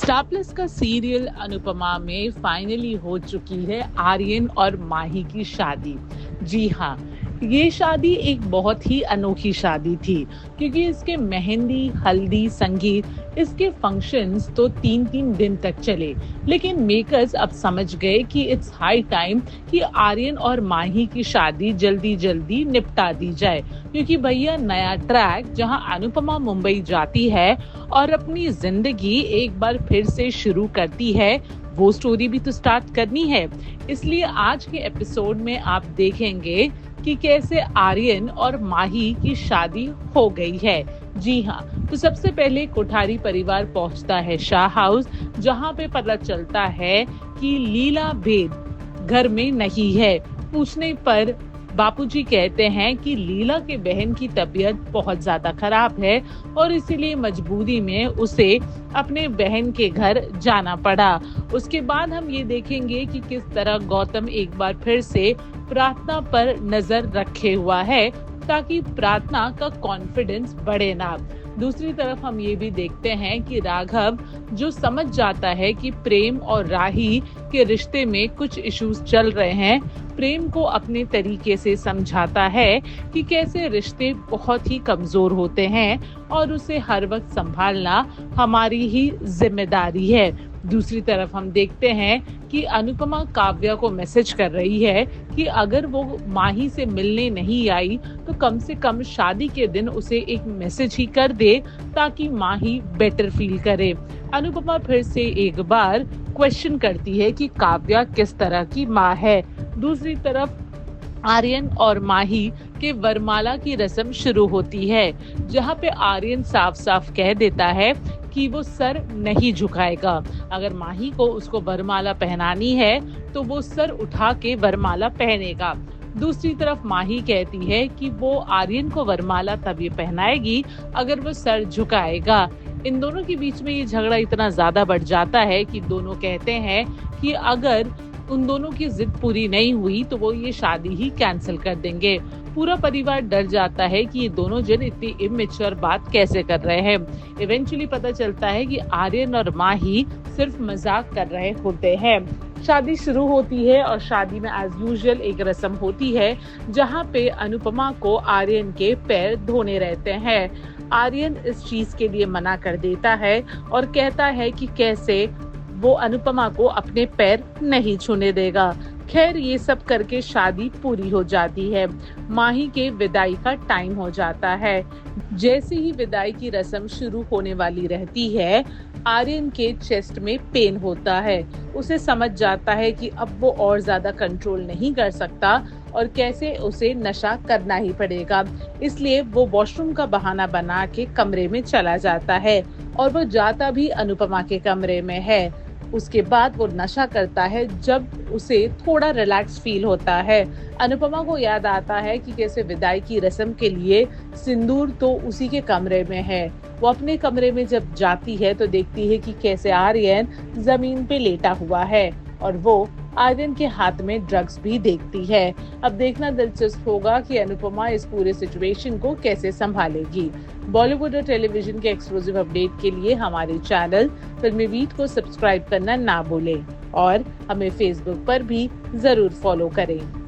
Star plus का serial Anupama में finally हो चुकी है आर्यन और माही की शादी। जी हाँ, ये शादी एक बहुत ही अनोखी शादी थी क्योंकि इसके मेहंदी, हल्दी, संगीत इसके फंक्शंस तो 3-3 दिन तक चले। लेकिन मेकर्स अब समझ गए कि इट्स हाई टाइम कि आर्यन और माही की शादी जल्दी जल्दी निपटा दी जाए, क्योंकि भैया नया ट्रैक जहां अनुपमा मुंबई जाती है और अपनी जिंदगी एक बार फिर से शुरू करती है, वो स्टोरी भी तो स्टार्ट करनी है। इसलिए आज के एपिसोड में आप देखेंगे कि कैसे आर्यन और माही की शादी हो गई है। जी हाँ, तो सबसे पहले कोठारी परिवार पहुंचता है शाह हाउस, जहां पे पता चलता है कि लीला भेद घर में नहीं है। पूछने पर बापूजी कहते हैं कि लीला के बहन की तबीयत बहुत ज्यादा खराब है और इसीलिए मजबूरी में उसे अपने बहन के घर जाना पड़ा। उसके बाद हम ये देखेंगे कि किस तरह गौतम एक बार फिर से प्रार्थना पर नजर रखे हुआ है ताकि प्रार्थना का कॉन्फिडेंस बढ़े ना। दूसरी तरफ हम ये भी देखते हैं कि राघव जो समझ जाता है कि प्रेम और राही के रिश्ते में कुछ इश्यूज चल रहे हैं, प्रेम को अपने तरीके से समझाता है कि कैसे रिश्ते बहुत ही कमजोर होते हैं और उसे हर वक्त संभालना हमारी ही जिम्मेदारी है। दूसरी तरफ हम देखते हैं कि अनुपमा काव्या को मैसेज कर रही है कि अगर वो माही से मिलने नहीं आई तो कम से कम शादी के दिन उसे एक मैसेज ही कर दे ताकि माही बेटर फील करे। अनुपमा फिर से एक बार क्वेश्चन करती है कि काव्या किस तरह की माँ है। दूसरी तरफ आर्यन और माही के वरमाला की रस्म शुरू होती है, जहाँ पे आर्यन साफ साफ कह देता है कि वो सर नहीं झुकाएगा। अगर माही को उसको वरमाला पहनानी है तो वो सर उठा के वरमाला पहनेगा। दूसरी तरफ माही कहती है कि वो आर्यन को वरमाला तभी पहनाएगी अगर वो सर झुकाएगा। इन दोनों के बीच में ये झगड़ा इतना ज्यादा बढ़ जाता है कि दोनों कहते हैं कि अगर उन दोनों की जिद पूरी नहीं हुई तो वो ये शादी ही कैंसिल कर देंगे। पूरा परिवार डर जाता है कि ये दोनों जन इतनी इमेच्योर बात कैसे कर रहे हैं। इवेंचुअली पता चलता है कि आर्यन और माही सिर्फ मजाक कर रहे होते हैं। शादी शुरू होती है और शादी में एज यूजुअल एक रस्म होती है जहाँ पे अनुपमा को आर्यन के पैर धोने रहते हैं। आर्यन इस चीज के लिए मना कर देता है और कहता है कि कैसे वो अनुपमा को अपने पैर नहीं छूने देगा। खैर ये सब करके शादी पूरी हो जाती है। माही के विदाई का टाइम हो जाता है। जैसे ही विदाई की रस्म शुरू होने वाली रहती है, आर्यन के चेस्ट में पेन होता है। उसे समझ जाता है कि अब वो और ज्यादा कंट्रोल नहीं कर सकता और कैसे उसे नशा करना ही पड़ेगा। इसलिए वो वॉशरूम का बहाना बना के कमरे में चला जाता है और वो जाता भी अनुपमा के कमरे में है। उसके बाद वो नशा करता है जब उसे थोड़ा रिलैक्स फील होता है। अनुपमा को याद आता है कि कैसे विदाई की रस्म के लिए सिंदूर तो उसी के कमरे में है। वो अपने कमरे में जब जाती है तो देखती है कि कैसे आर्यन जमीन पे लेटा हुआ है और वो आर्यन के हाथ में ड्रग्स भी देखती है। अब देखना दिलचस्प होगा कि अनुपमा इस पूरे सिचुएशन को कैसे संभालेगी। बॉलीवुड और टेलीविजन के एक्सक्लूसिव अपडेट के लिए हमारे चैनल फिल्मी बीट को सब्सक्राइब करना ना भूलें और हमें फेसबुक पर भी जरूर फॉलो करें।